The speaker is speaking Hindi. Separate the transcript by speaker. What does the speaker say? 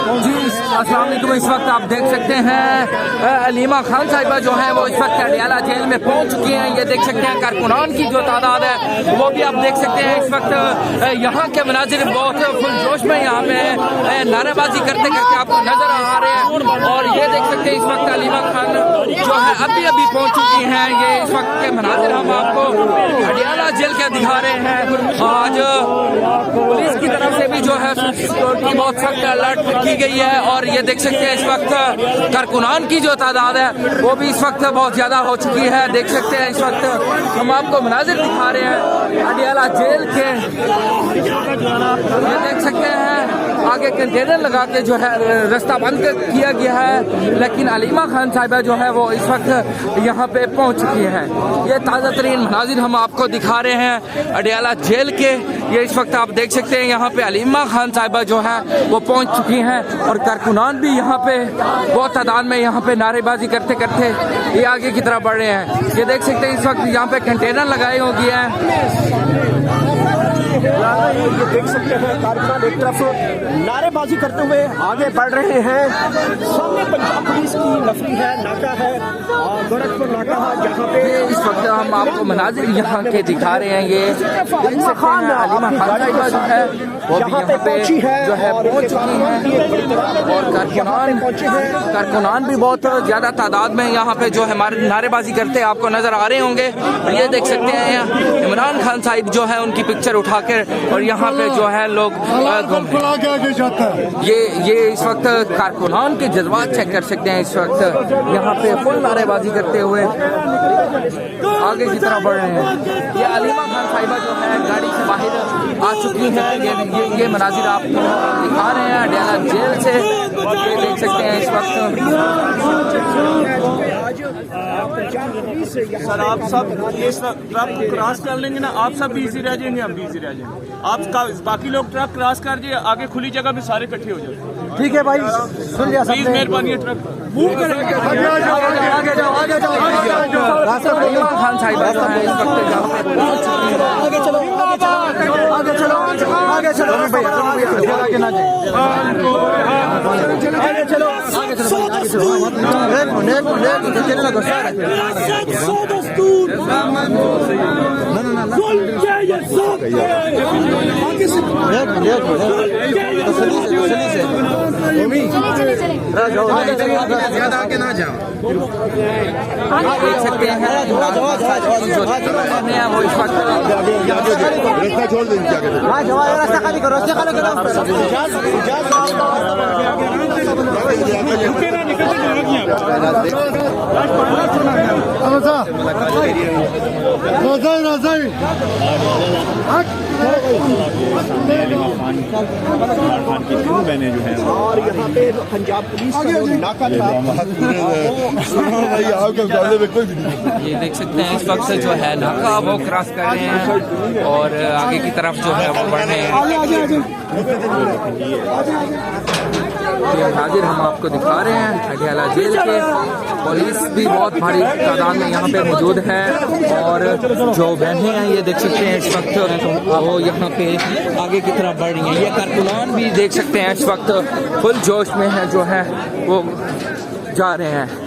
Speaker 1: जी अस्सलाम वालेकुम। इस वक्त आप देख सकते हैं अलीमा खान साहिबा जो है वो इस वक्त अडियाला जेल में पहुंच चुकी हैं। ये देख सकते हैं कारकुनान की जो तादाद है वो भी आप देख सकते हैं। इस वक्त यहाँ के मनाजिर बहुत फुल जोश में यहाँ पे नारेबाजी करते करते आपको नजर आ रहे हैं। और ये देख सकते हैं इस वक्त अलीमा खान जो है अभी पहुंच चुकी हैं। ये इस वक्त के मनाजिर हम आपको अडियाला जेल के दिखा रहे हैं। आज पुलिस की तरफ से भी जो है सिक्योरिटी बहुत सख्त अलर्ट की गई है। और ये देख सकते हैं इस वक्त कारकुनान की जो तादाद है वो भी इस वक्त बहुत ज्यादा हो चुकी है। देख सकते हैं इस वक्त हम आपको मनाजिर दिखा रहे हैं अडियाला जेल के। ये देख सकते हैं आगे कंटेनर लगा के जो है रास्ता बंद किया गया है, लेकिन अलीमा खान साहिबा जो है वो इस वक्त यहाँ पे पहुँच चुकी हैं। ये ताज़ा तरीन मनाजिर हम आपको दिखा रहे हैं अडियाला जेल के। ये इस वक्त आप देख सकते हैं यहाँ पे अलीमा खान साहिबा जो है वो पहुँच चुकी हैं और कारकुनान भी यहाँ पे बहुत तादाद में यहाँ पे नारेबाजी करते करते ये आगे की तरफ बढ़ रहे हैं। ये देख सकते हैं इस वक्त यहाँ पे कंटेनर लगाए हो गए हैं।
Speaker 2: ये देख सकते हैं कारकुनान एक तरफ नारेबाजी करते हुए आगे बढ़ रहे हैं। सामने पंजाब पुलिस की नफरी है, नाका है, गोरखपुर नाका है, जहाँ पे
Speaker 1: इस वक्त हम आपको मनाजिर यहाँ के दिखा रहे हैं। ये अलीमा खान साहिबा जो है वो भी यहाँ पे जो है पहुँच चुकी हैं। और कारकुनान भी बहुत ज्यादा तादाद में यहाँ पे जो है हमारे नारेबाजी करते आपको नजर आ रहे होंगे। ये देख सकते हैं इमरान खान साहिब जो है उनकी पिक्चर उठा कर और यहाँ पे जो है लोग ये इस वक्त कारकुनान के जज्बात चेक कर सकते हैं। इस वक्त यहाँ पे फुल नारेबाजी करते हुए आगे की तरफ बढ़ रहे हैं। ये अलीमा खान साहिबा जो है गाड़ी से बाहर आ चुकी हैं। ये मनाजिर आपको दिखा रहे हैं अडियाला जेल से। ये देख सकते हैं इस वक्त
Speaker 3: सर आप सब ये ट्रक क्रॉस कर लेंगे ना, आप सब भी इजी रह जाएंगे, हम भी इजी रह जाएंगे। आप बाकी लोग ट्रक क्रॉस कर दिए, आगे खुली जगह में सारे इकट्ठे हो जाए।
Speaker 2: ठीक है भाई, सुन लिया।
Speaker 3: प्लीज मेहरबानी है, ट्रक
Speaker 2: मूव करेंगे। आगे जाओ।
Speaker 1: खान साहिब इस वक्त
Speaker 2: आगे चलो आगे ना जाए। आगे चलो।
Speaker 1: आगे ना जाओ। देख सकते हैं वो इस वक्त
Speaker 4: रास्ता छोड़ देंगे।
Speaker 2: रास्ता खाली करो, रास्ता खाली करो।
Speaker 4: मैंने जो है
Speaker 2: और यहाँ पे पंजाब पुलिस का जो नाका था
Speaker 1: ये देख सकते हैं इस वक्त जो है नाका वो क्रॉस कर रहे हैं और आगे की तरफ जो है वो बढ़ रहे हैं। ये हाजिर हम आपको दिखा रहे हैं अडियाला जेल के। पुलिस भी बहुत भारी तादाद में यहाँ पे मौजूद है और जो बहनें हैं ये देख सकते हैं इस वक्त वो यहाँ पे आगे की तरफ बढ़ रही हैं। ये कारकुनान भी देख सकते हैं इस वक्त फुल जोश में है जो है वो जा रहे हैं।